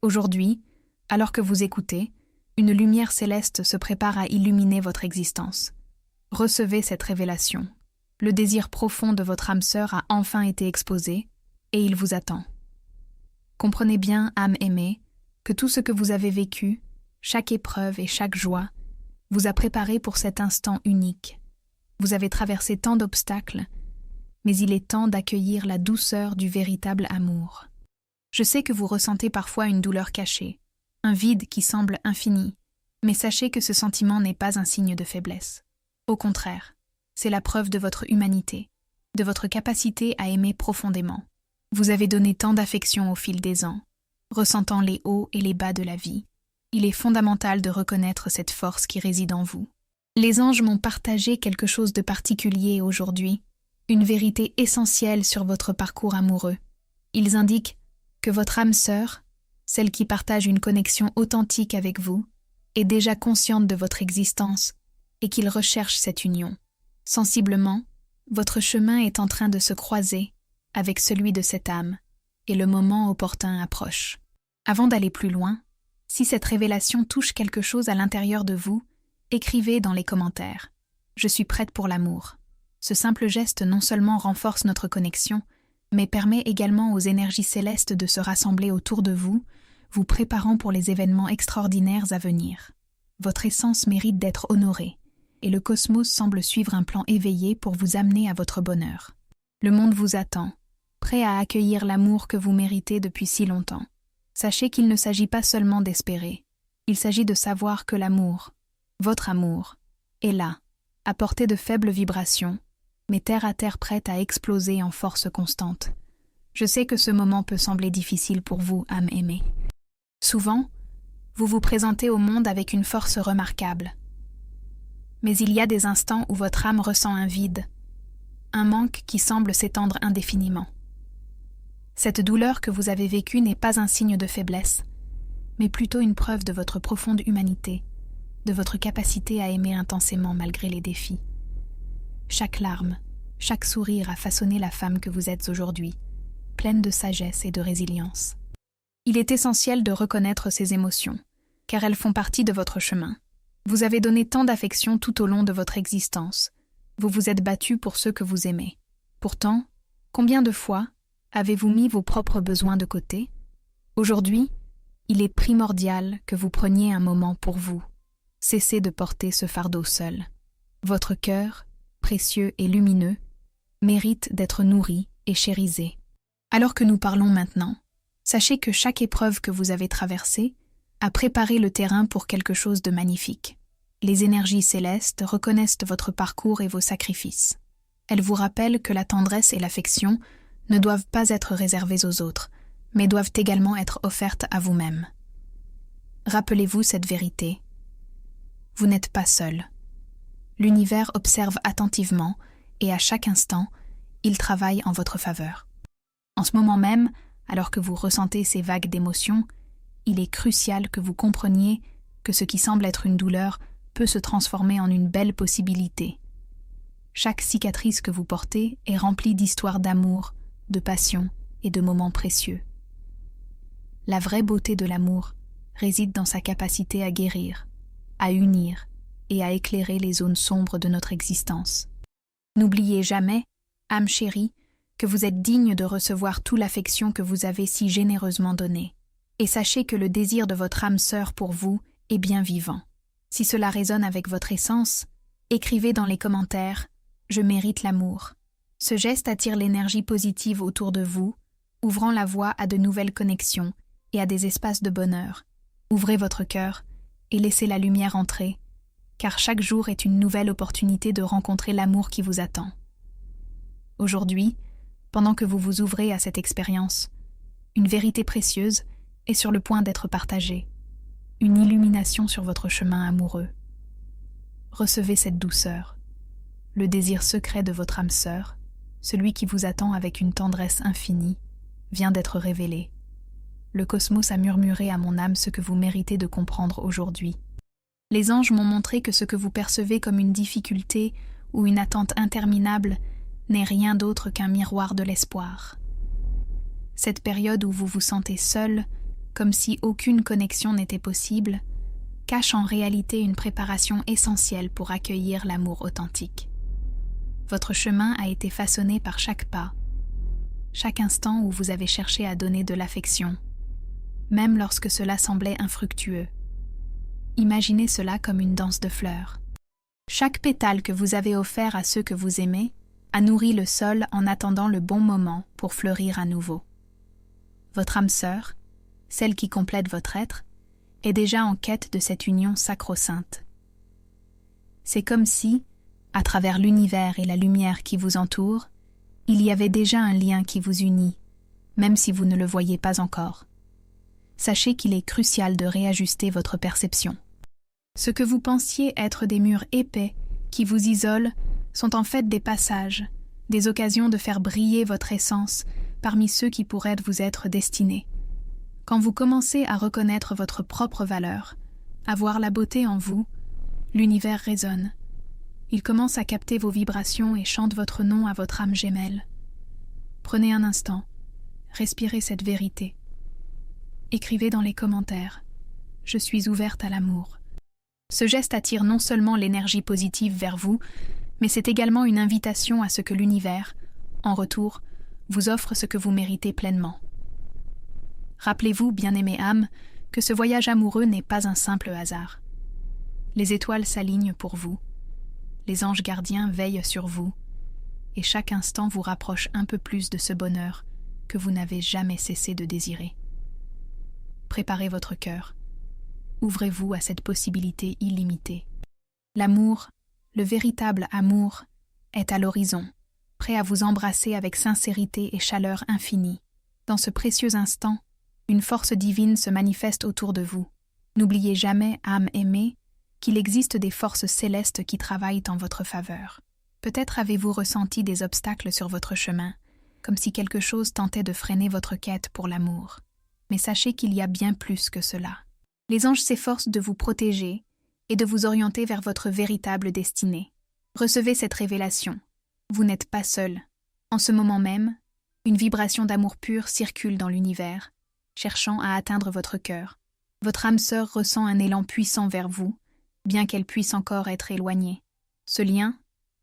Aujourd'hui, alors que vous écoutez, une lumière céleste se prépare à illuminer votre existence. Recevez cette révélation. Le désir profond de votre âme sœur a enfin été exposé, et il vous attend. Comprenez bien, âme aimée, que tout ce que vous avez vécu, chaque épreuve et chaque joie, vous a préparé pour cet instant unique. Vous avez traversé tant d'obstacles, mais il est temps d'accueillir la douceur du véritable amour. Je sais que vous ressentez parfois une douleur cachée, un vide qui semble infini, mais sachez que ce sentiment n'est pas un signe de faiblesse. Au contraire, c'est la preuve de votre humanité, de votre capacité à aimer profondément. Vous avez donné tant d'affection au fil des ans, ressentant les hauts et les bas de la vie. Il est fondamental de reconnaître cette force qui réside en vous. Les anges m'ont partagé quelque chose de particulier aujourd'hui, une vérité essentielle sur votre parcours amoureux. Ils indiquent que votre âme sœur, celle qui partage une connexion authentique avec vous, est déjà consciente de votre existence et qu'il recherche cette union. Sensiblement, votre chemin est en train de se croiser avec celui de cette âme, et le moment opportun approche. Avant d'aller plus loin, si cette révélation touche quelque chose à l'intérieur de vous, écrivez dans les commentaires « Je suis prête pour l'amour ». Ce simple geste non seulement renforce notre connexion, mais permet également aux énergies célestes de se rassembler autour de vous, vous préparant pour les événements extraordinaires à venir. Votre essence mérite d'être honorée, et le cosmos semble suivre un plan éveillé pour vous amener à votre bonheur. Le monde vous attend, prêt à accueillir l'amour que vous méritez depuis si longtemps. Sachez qu'il ne s'agit pas seulement d'espérer, il s'agit de savoir que l'amour, votre amour, est là, à portée de faibles vibrations, mais terre à terre prête à exploser en force constante. Je sais que ce moment peut sembler difficile pour vous, âme aimée. Souvent, vous vous présentez au monde avec une force remarquable. Mais il y a des instants où votre âme ressent un vide, un manque qui semble s'étendre indéfiniment. Cette douleur que vous avez vécue n'est pas un signe de faiblesse, mais plutôt une preuve de votre profonde humanité, de votre capacité à aimer intensément malgré les défis. Chaque larme, chaque sourire a façonné la femme que vous êtes aujourd'hui, pleine de sagesse et de résilience. Il est essentiel de reconnaître ces émotions, car elles font partie de votre chemin. Vous avez donné tant d'affection tout au long de votre existence. Vous vous êtes battu pour ceux que vous aimez. Pourtant, combien de fois avez-vous mis vos propres besoins de côté? Aujourd'hui, il est primordial que vous preniez un moment pour vous. Cessez de porter ce fardeau seul. Votre cœur, précieux et lumineux, mérite d'être nourri et chérisé. Alors que nous parlons maintenant, sachez que chaque épreuve que vous avez traversée a préparé le terrain pour quelque chose de magnifique. Les énergies célestes reconnaissent votre parcours et vos sacrifices. Elles vous rappellent que la tendresse et l'affection ne doivent pas être réservées aux autres, mais doivent également être offertes à vous-même. Rappelez-vous cette vérité. Vous n'êtes pas seul. L'univers observe attentivement et à chaque instant, il travaille en votre faveur. En ce moment même, alors que vous ressentez ces vagues d'émotions, il est crucial que vous compreniez que ce qui semble être une douleur peut se transformer en une belle possibilité. Chaque cicatrice que vous portez est remplie d'histoires d'amour, de passion et de moments précieux. La vraie beauté de l'amour réside dans sa capacité à guérir, à unir et à éclairer les zones sombres de notre existence. N'oubliez jamais, âme chérie, que vous êtes digne de recevoir toute l'affection que vous avez si généreusement donnée. Et sachez que le désir de votre âme sœur pour vous est bien vivant. Si cela résonne avec votre essence, écrivez dans les commentaires « Je mérite l'amour ». Ce geste attire l'énergie positive autour de vous, ouvrant la voie à de nouvelles connexions et à des espaces de bonheur. Ouvrez votre cœur et laissez la lumière entrer, car chaque jour est une nouvelle opportunité de rencontrer l'amour qui vous attend. Aujourd'hui, pendant que vous vous ouvrez à cette expérience, une vérité précieuse est sur le point d'être partagée, une illumination sur votre chemin amoureux. Recevez cette douceur, le désir secret de votre âme sœur, celui qui vous attend avec une tendresse infinie, vient d'être révélé. Le cosmos a murmuré à mon âme ce que vous méritez de comprendre aujourd'hui. Les anges m'ont montré que ce que vous percevez comme une difficulté ou une attente interminable n'est rien d'autre qu'un miroir de l'espoir. Cette période où vous vous sentez seul, comme si aucune connexion n'était possible, cache en réalité une préparation essentielle pour accueillir l'amour authentique. Votre chemin a été façonné par chaque pas, chaque instant où vous avez cherché à donner de l'affection, même lorsque cela semblait infructueux. Imaginez cela comme une danse de fleurs. Chaque pétale que vous avez offert à ceux que vous aimez a nourri le sol en attendant le bon moment pour fleurir à nouveau. Votre âme sœur, celle qui complète votre être, est déjà en quête de cette union sacro-sainte. C'est comme si, à travers l'univers et la lumière qui vous entoure, il y avait déjà un lien qui vous unit, même si vous ne le voyez pas encore. Sachez qu'il est crucial de réajuster votre perception. Ce que vous pensiez être des murs épais qui vous isolent sont en fait des passages, des occasions de faire briller votre essence parmi ceux qui pourraient vous être destinés. Quand vous commencez à reconnaître votre propre valeur, à voir la beauté en vous, l'univers résonne. Il commence à capter vos vibrations et chante votre nom à votre âme gemelle. Prenez un instant, respirez cette vérité. Écrivez dans les commentaires « Je suis ouverte à l'amour ». Ce geste attire non seulement l'énergie positive vers vous, mais c'est également une invitation à ce que l'univers, en retour, vous offre ce que vous méritez pleinement. Rappelez-vous, bien-aimée âme, que ce voyage amoureux n'est pas un simple hasard. Les étoiles s'alignent pour vous, les anges gardiens veillent sur vous, et chaque instant vous rapproche un peu plus de ce bonheur que vous n'avez jamais cessé de désirer. Préparez votre cœur. Ouvrez-vous à cette possibilité illimitée. L'amour, le véritable amour, est à l'horizon, prêt à vous embrasser avec sincérité et chaleur infinie. Dans ce précieux instant, une force divine se manifeste autour de vous. N'oubliez jamais, âme aimée, qu'il existe des forces célestes qui travaillent en votre faveur. Peut-être avez-vous ressenti des obstacles sur votre chemin, comme si quelque chose tentait de freiner votre quête pour l'amour. Mais sachez qu'il y a bien plus que cela. Les anges s'efforcent de vous protéger et de vous orienter vers votre véritable destinée. Recevez cette révélation. Vous n'êtes pas seul. En ce moment même, une vibration d'amour pur circule dans l'univers, cherchant à atteindre votre cœur. Votre âme sœur ressent un élan puissant vers vous, bien qu'elle puisse encore être éloignée. Ce lien,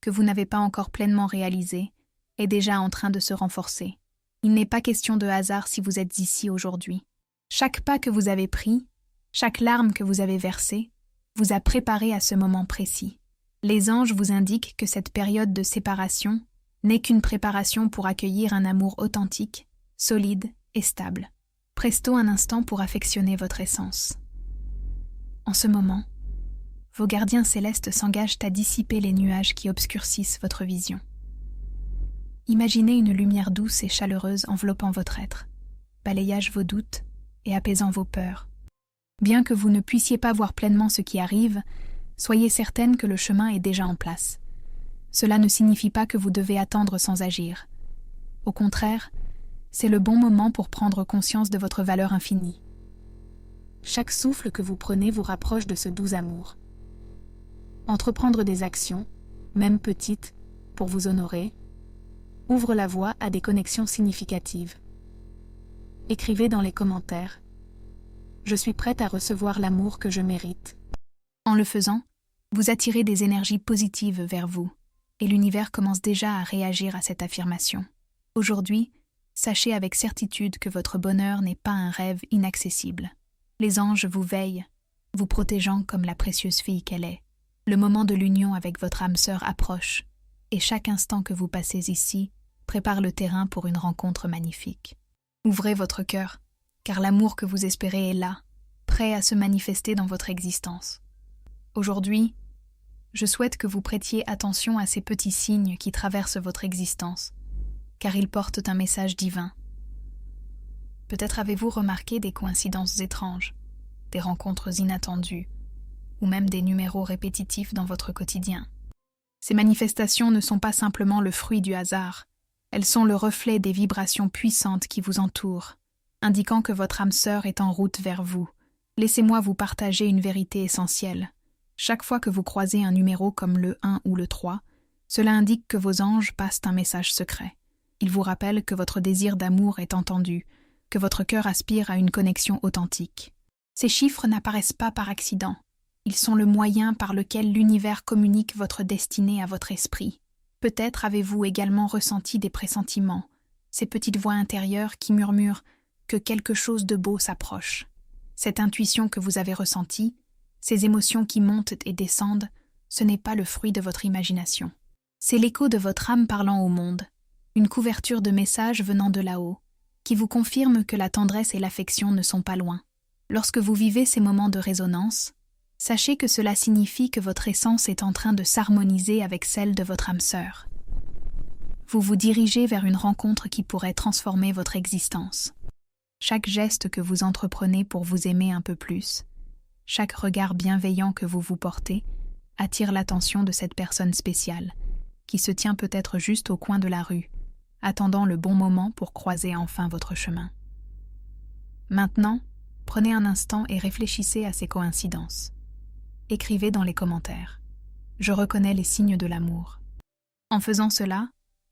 que vous n'avez pas encore pleinement réalisé, est déjà en train de se renforcer. Il n'est pas question de hasard si vous êtes ici aujourd'hui. Chaque pas que vous avez pris, chaque larme que vous avez versée, vous a préparé à ce moment précis. Les anges vous indiquent que cette période de séparation n'est qu'une préparation pour accueillir un amour authentique, solide et stable. Presto un instant pour affectionner votre essence. En ce moment, vos gardiens célestes s'engagent à dissiper les nuages qui obscurcissent votre vision. Imaginez une lumière douce et chaleureuse enveloppant votre être, balayant vos doutes et apaisant vos peurs. Bien que vous ne puissiez pas voir pleinement ce qui arrive, soyez certaine que le chemin est déjà en place. Cela ne signifie pas que vous devez attendre sans agir. Au contraire, c'est le bon moment pour prendre conscience de votre valeur infinie. Chaque souffle que vous prenez vous rapproche de ce doux amour. Entreprendre des actions, même petites, pour vous honorer, ouvre la voie à des connexions significatives. Écrivez dans les commentaires « Je suis prête à recevoir l'amour que je mérite ». En le faisant, vous attirez des énergies positives vers vous, et l'univers commence déjà à réagir à cette affirmation. Aujourd'hui, sachez avec certitude que votre bonheur n'est pas un rêve inaccessible. Les anges vous veillent, vous protégeant comme la précieuse fille qu'elle est. Le moment de l'union avec votre âme sœur approche, et chaque instant que vous passez ici prépare le terrain pour une rencontre magnifique. Ouvrez votre cœur, car l'amour que vous espérez est là, prêt à se manifester dans votre existence. Aujourd'hui, je souhaite que vous prêtiez attention à ces petits signes qui traversent votre existence, car ils portent un message divin. Peut-être avez-vous remarqué des coïncidences étranges, des rencontres inattendues, ou même des numéros répétitifs dans votre quotidien. Ces manifestations ne sont pas simplement le fruit du hasard, elles sont le reflet des vibrations puissantes qui vous entourent, indiquant que votre âme sœur est en route vers vous. Laissez-moi vous partager une vérité essentielle. Chaque fois que vous croisez un numéro comme le 1 ou le 3, cela indique que vos anges passent un message secret. Ils vous rappellent que votre désir d'amour est entendu, que votre cœur aspire à une connexion authentique. Ces chiffres n'apparaissent pas par accident. Ils sont le moyen par lequel l'univers communique votre destinée à votre esprit. Peut-être avez-vous également ressenti des pressentiments, ces petites voix intérieures qui murmurent que quelque chose de beau s'approche. Cette intuition que vous avez ressentie, ces émotions qui montent et descendent, ce n'est pas le fruit de votre imagination. C'est l'écho de votre âme parlant au monde, une couverture de messages venant de là-haut, qui vous confirme que la tendresse et l'affection ne sont pas loin. Lorsque vous vivez ces moments de résonance, sachez que cela signifie que votre essence est en train de s'harmoniser avec celle de votre âme sœur. Vous vous dirigez vers une rencontre qui pourrait transformer votre existence. Chaque geste que vous entreprenez pour vous aimer un peu plus, chaque regard bienveillant que vous vous portez, attire l'attention de cette personne spéciale, qui se tient peut-être juste au coin de la rue, attendant le bon moment pour croiser enfin votre chemin. Maintenant, prenez un instant et réfléchissez à ces coïncidences. Écrivez dans les commentaires « Je reconnais les signes de l'amour ». En faisant cela,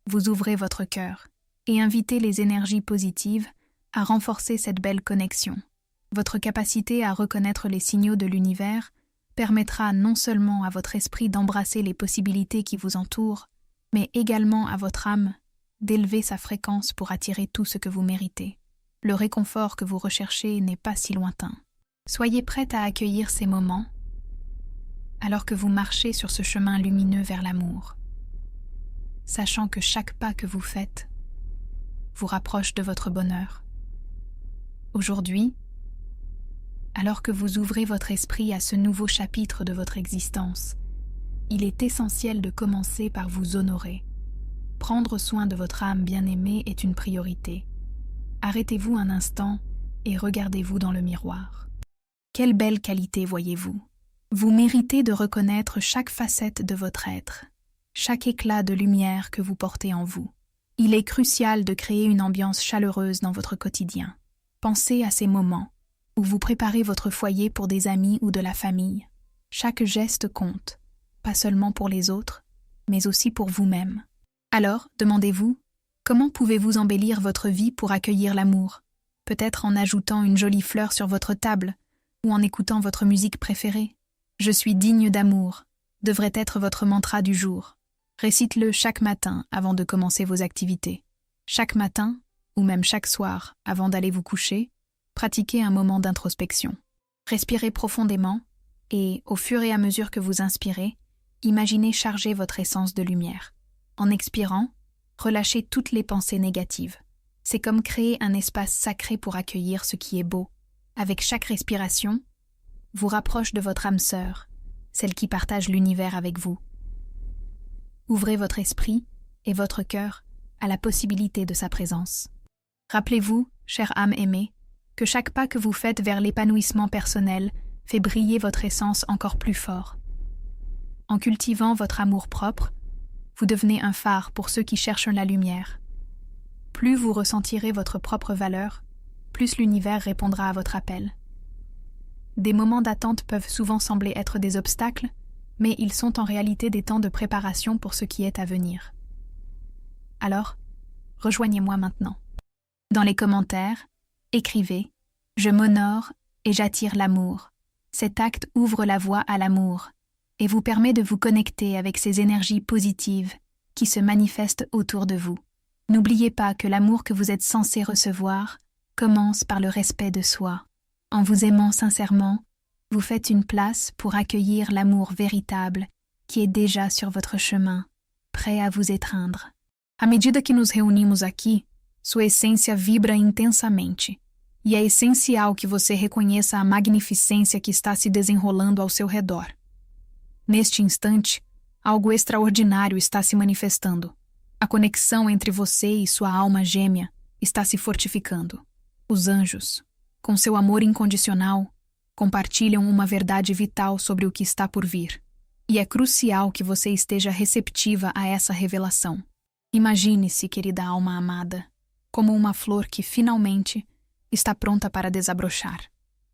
vous ouvrez votre cœur et invitez les énergies positives à renforcer cette belle connexion. Votre capacité à reconnaître les signaux de l'univers permettra non seulement à votre esprit d'embrasser les possibilités qui vous entourent, mais également à votre âme d'élever sa fréquence pour attirer tout ce que vous méritez. Le réconfort que vous recherchez n'est pas si lointain. Soyez prête à accueillir ces moments alors que vous marchez sur ce chemin lumineux vers l'amour, sachant que chaque pas que vous faites vous rapproche de votre bonheur. Aujourd'hui, alors que vous ouvrez votre esprit à ce nouveau chapitre de votre existence, il est essentiel de commencer par vous honorer. Prendre soin de votre âme bien-aimée est une priorité. Arrêtez-vous un instant et regardez-vous dans le miroir. Quelle belle qualité voyez-vous? Vous méritez de reconnaître chaque facette de votre être, chaque éclat de lumière que vous portez en vous. Il est crucial de créer une ambiance chaleureuse dans votre quotidien. Pensez à ces moments où vous préparez votre foyer pour des amis ou de la famille. Chaque geste compte, pas seulement pour les autres, mais aussi pour vous-même. Alors, demandez-vous, comment pouvez-vous embellir votre vie pour accueillir l'amour? Peut-être en ajoutant une jolie fleur sur votre table ou en écoutant votre musique préférée. « Je suis digne d'amour » devrait être votre mantra du jour. Récite-le chaque matin avant de commencer vos activités. Chaque matin, ou même chaque soir avant d'aller vous coucher, pratiquez un moment d'introspection. Respirez profondément et, au fur et à mesure que vous inspirez, imaginez charger votre essence de lumière. En expirant, relâchez toutes les pensées négatives. C'est comme créer un espace sacré pour accueillir ce qui est beau. Avec chaque respiration, vous rapproche de votre âme sœur, celle qui partage l'univers avec vous. Ouvrez votre esprit et votre cœur à la possibilité de sa présence. Rappelez-vous, chère âme aimée, que chaque pas que vous faites vers l'épanouissement personnel fait briller votre essence encore plus fort. En cultivant votre amour propre, vous devenez un phare pour ceux qui cherchent la lumière. Plus vous ressentirez votre propre valeur, plus l'univers répondra à votre appel. Des moments d'attente peuvent souvent sembler être des obstacles, mais ils sont en réalité des temps de préparation pour ce qui est à venir. Alors, rejoignez-moi maintenant. Dans les commentaires, écrivez « Je m'honore et j'attire l'amour ». Cet acte ouvre la voie à l'amour et vous permet de vous connecter avec ces énergies positives qui se manifestent autour de vous. N'oubliez pas que l'amour que vous êtes censé recevoir commence par le respect de soi. En vous aimant sincèrement, vous faites une place pour accueillir l'amour véritable qui est déjà sur votre chemin, prêt à vous étreindre. À medida que nos reunimos aqui, sua essência vibra intensamente, e é essencial que você reconheça a magnificência que está se desenrolando ao seu redor. Neste instante, algo extraordinário está se manifestando. A conexão entre você e sua alma gêmea está se fortificando. Os anjos, com seu amor incondicional, compartilham uma verdade vital sobre o que está por vir. E é crucial que você esteja receptiva a essa revelação. Imagine-se, querida alma amada, como uma flor que finalmente está pronta para desabrochar.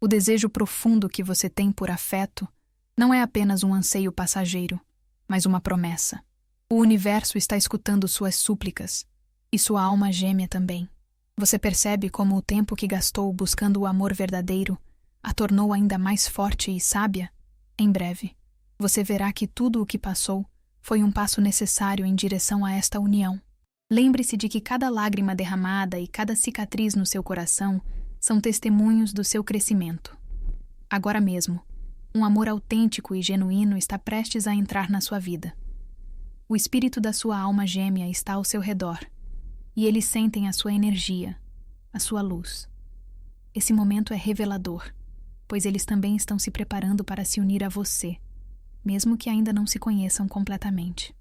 O desejo profundo que você tem por afeto não é apenas um anseio passageiro, mas uma promessa. O universo está escutando suas súplicas, e sua alma gêmea também. Você percebe como o tempo que gastou buscando o amor verdadeiro a tornou ainda mais forte e sábia? Em breve, você verá que tudo o que passou foi um passo necessário em direção a esta união. Lembre-se de que cada lágrima derramada e cada cicatriz no seu coração são testemunhos do seu crescimento. Agora mesmo, um amor autêntico e genuíno está prestes a entrar na sua vida. O espírito da sua alma gêmea está ao seu redor, e eles sentem a sua energia, a sua luz. Esse momento é revelador, pois eles também estão se preparando para se unir a você, mesmo que ainda não se conheçam completamente.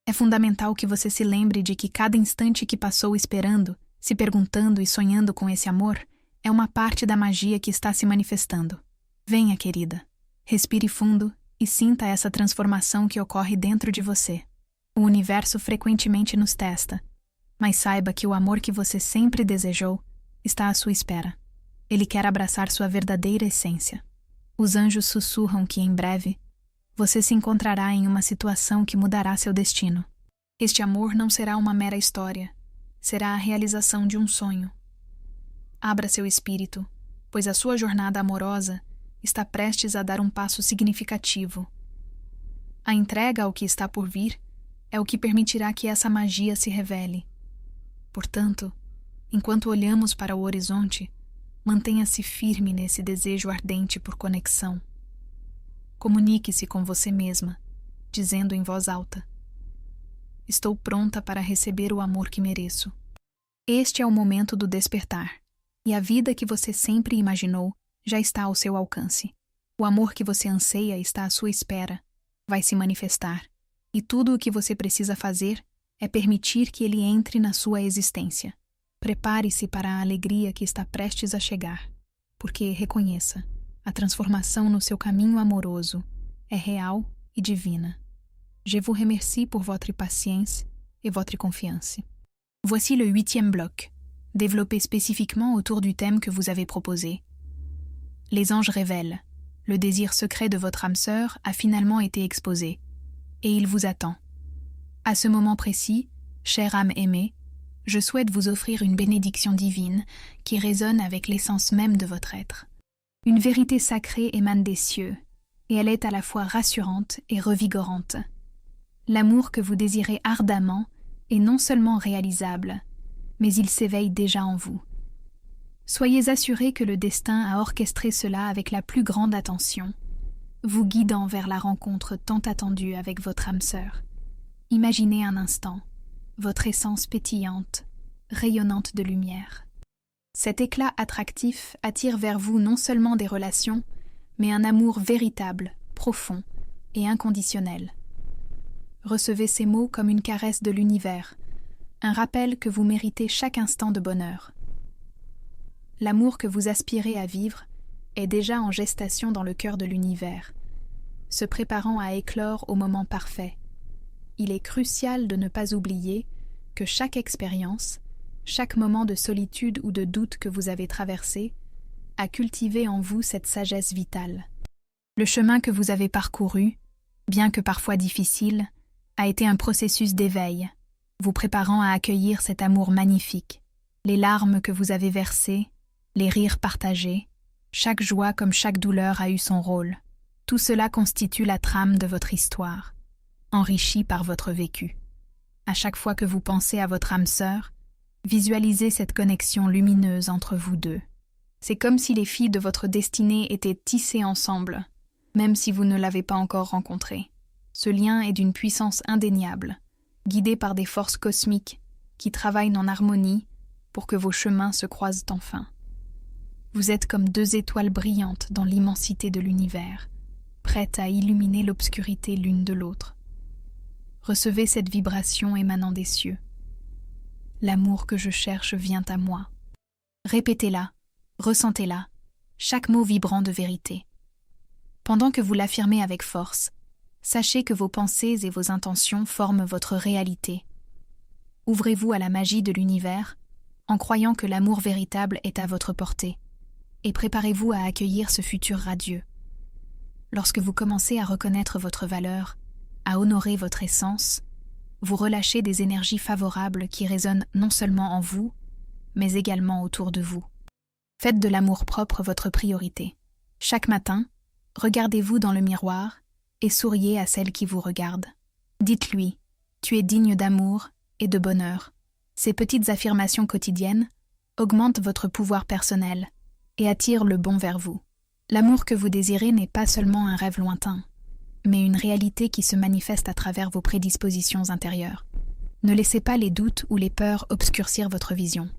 É fundamental que você se lembre de que cada instante que passou esperando, se perguntando e sonhando com esse amor, é uma parte da magia que está se manifestando. Venha, querida, respire fundo e sinta essa transformação que ocorre dentro de você. O universo frequentemente nos testa, mas saiba que o amor que você sempre desejou está à sua espera. Ele quer abraçar sua verdadeira essência. Os anjos sussurram que, em breve, você se encontrará em uma situação que mudará seu destino. Este amor não será uma mera história, será a realização de um sonho. Abra seu espírito, pois a sua jornada amorosa está prestes a dar um passo significativo. A entrega ao que está por vir é o que permitirá que essa magia se revele. Portanto, enquanto olhamos para o horizonte, mantenha-se firme nesse desejo ardente por conexão. Comunique-se com você mesma, dizendo em voz alta: estou pronta para receber o amor que mereço. Este é o momento do despertar, e a vida que você sempre imaginou já está ao seu alcance. O amor que você anseia está à sua espera, vai se manifestar, e tudo o que você precisa fazer é permitir que ele entre na sua existência. Prepare-se para a alegria que está prestes a chegar, porque reconheça, a transformação no seu caminho amoroso é real et divine. Je vous remercie pour votre patience et votre confiance. Voici le 8e bloc, développé spécifiquement autour du thème que vous avez proposé. Les anges révèlent. Le désir secret de votre âme sœur a finalement été exposé, et il vous attend. À ce moment précis, chère âme aimée, je souhaite vous offrir une bénédiction divine qui résonne avec l'essence même de votre être. Une vérité sacrée émane des cieux, et elle est à la fois rassurante et revigorante. L'amour que vous désirez ardemment est non seulement réalisable, mais il s'éveille déjà en vous. Soyez assurés que le destin a orchestré cela avec la plus grande attention, vous guidant vers la rencontre tant attendue avec votre âme sœur. Imaginez un instant votre essence pétillante, rayonnante de lumière. Cet éclat attractif attire vers vous non seulement des relations, mais un amour véritable, profond et inconditionnel. Recevez ces mots comme une caresse de l'univers, un rappel que vous méritez chaque instant de bonheur. L'amour que vous aspirez à vivre est déjà en gestation dans le cœur de l'univers, se préparant à éclore au moment parfait. Il est crucial de ne pas oublier que chaque expérience, chaque moment de solitude ou de doute que vous avez traversé, a cultivé en vous cette sagesse vitale. Le chemin que vous avez parcouru, bien que parfois difficile, a été un processus d'éveil, vous préparant à accueillir cet amour magnifique. Les larmes que vous avez versées, les rires partagés, chaque joie comme chaque douleur a eu son rôle. Tout cela constitue la trame de votre histoire, enrichie par votre vécu. À chaque fois que vous pensez à votre âme sœur, visualisez cette connexion lumineuse entre vous deux. C'est comme si les fils de votre destinée étaient tissés ensemble, même si vous ne l'avez pas encore rencontré. Ce lien est d'une puissance indéniable, guidé par des forces cosmiques qui travaillent en harmonie pour que vos chemins se croisent enfin. Vous êtes comme deux étoiles brillantes dans l'immensité de l'univers, prêtes à illuminer l'obscurité l'une de l'autre. Recevez cette vibration émanant des cieux. L'amour que je cherche vient à moi. Répétez-la, ressentez-la, chaque mot vibrant de vérité. Pendant que vous l'affirmez avec force, sachez que vos pensées et vos intentions forment votre réalité. Ouvrez-vous à la magie de l'univers en croyant que l'amour véritable est à votre portée, et préparez-vous à accueillir ce futur radieux. Lorsque vous commencez à reconnaître votre valeur, à honorer votre essence, vous relâchez des énergies favorables qui résonnent non seulement en vous, mais également autour de vous. Faites de l'amour-propre votre priorité. Chaque matin, regardez-vous dans le miroir et souriez à celle qui vous regarde. Dites-lui « Tu es digne d'amour et de bonheur ». Ces petites affirmations quotidiennes augmentent votre pouvoir personnel et attirent le bon vers vous. L'amour que vous désirez n'est pas seulement un rêve lointain, mais une réalité qui se manifeste à travers vos prédispositions intérieures. Ne laissez pas les doutes ou les peurs obscurcir votre vision.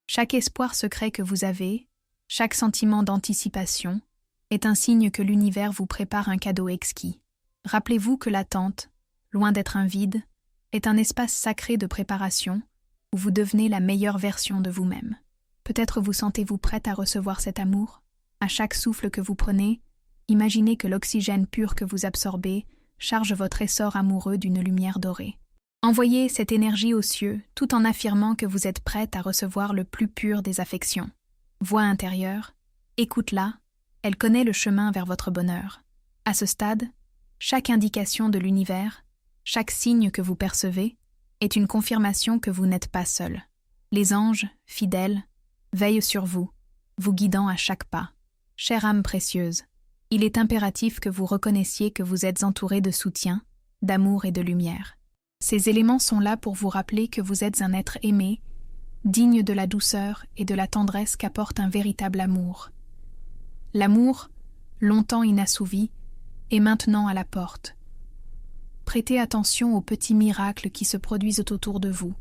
Chaque espoir secret que vous avez, chaque sentiment d'anticipation, est un signe que l'univers vous prépare un cadeau exquis. Rappelez-vous que l'attente, loin d'être un vide, est un espace sacré de préparation où vous devenez la meilleure version de vous-même. Peut-être vous sentez-vous prête à recevoir cet amour? À chaque souffle que vous prenez, imaginez que l'oxygène pur que vous absorbez charge votre essor amoureux d'une lumière dorée. Envoyez cette énergie aux cieux tout en affirmant que vous êtes prête à recevoir le plus pur des affections. Voix intérieure, écoute-la, elle connaît le chemin vers votre bonheur. À ce stade, chaque indication de l'univers, chaque signe que vous percevez, est une confirmation que vous n'êtes pas seul. Les anges, fidèles, veillent sur vous, vous guidant à chaque pas. Chère âme précieuse, il est impératif que vous reconnaissiez que vous êtes entouré de soutien, d'amour et de lumière. Ces éléments sont là pour vous rappeler que vous êtes un être aimé, digne de la douceur et de la tendresse qu'apporte un véritable amour. L'amour, longtemps inassouvi, est maintenant à la porte. Prêtez attention aux petits miracles qui se produisent autour de vous,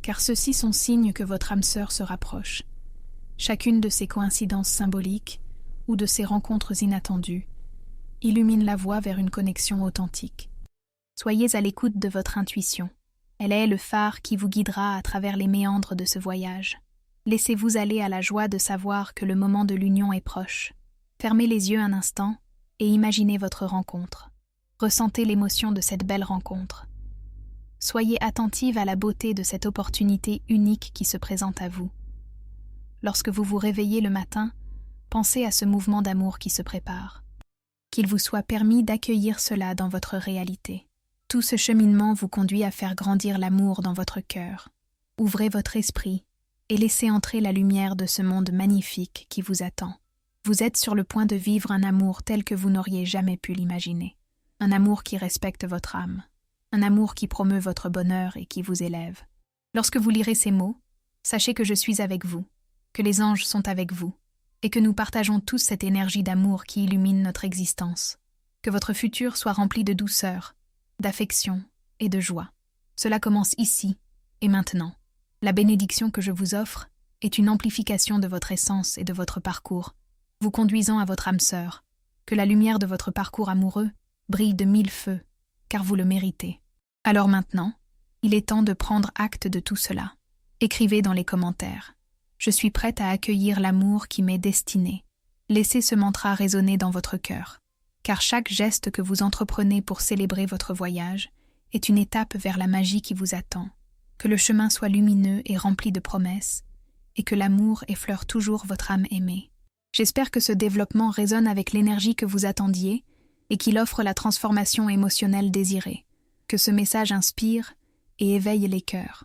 car ceux-ci sont signes que votre âme sœur se rapproche. Chacune de ces coïncidences symboliques, ou de ces rencontres inattendues, illumine la voie vers une connexion authentique. Soyez à l'écoute de votre intuition. Elle est le phare qui vous guidera à travers les méandres de ce voyage. Laissez-vous aller à la joie de savoir que le moment de l'union est proche. Fermez les yeux un instant et imaginez votre rencontre. Ressentez l'émotion de cette belle rencontre. Soyez attentive à la beauté de cette opportunité unique qui se présente à vous. Lorsque vous vous réveillez le matin, pensez à ce mouvement d'amour qui se prépare. Qu'il vous soit permis d'accueillir cela dans votre réalité. Tout ce cheminement vous conduit à faire grandir l'amour dans votre cœur. Ouvrez votre esprit et laissez entrer la lumière de ce monde magnifique qui vous attend. Vous êtes sur le point de vivre un amour tel que vous n'auriez jamais pu l'imaginer. Un amour qui respecte votre âme. Un amour qui promeut votre bonheur et qui vous élève. Lorsque vous lirez ces mots, sachez que je suis avec vous, que les anges sont avec vous, et que nous partageons tous cette énergie d'amour qui illumine notre existence. Que votre futur soit rempli de douceur, d'affection et de joie. Cela commence ici et maintenant. La bénédiction que je vous offre est une amplification de votre essence et de votre parcours, vous conduisant à votre âme sœur. Que la lumière de votre parcours amoureux brille de 1000 feux, car vous le méritez. Alors maintenant, il est temps de prendre acte de tout cela. Écrivez dans les commentaires. Je suis prête à accueillir l'amour qui m'est destiné. Laissez ce mantra résonner dans votre cœur, car chaque geste que vous entreprenez pour célébrer votre voyage est une étape vers la magie qui vous attend. Que le chemin soit lumineux et rempli de promesses, et que l'amour effleure toujours votre âme aimée. J'espère que ce développement résonne avec l'énergie que vous attendiez et qu'il offre la transformation émotionnelle désirée. Que ce message inspire et éveille les cœurs.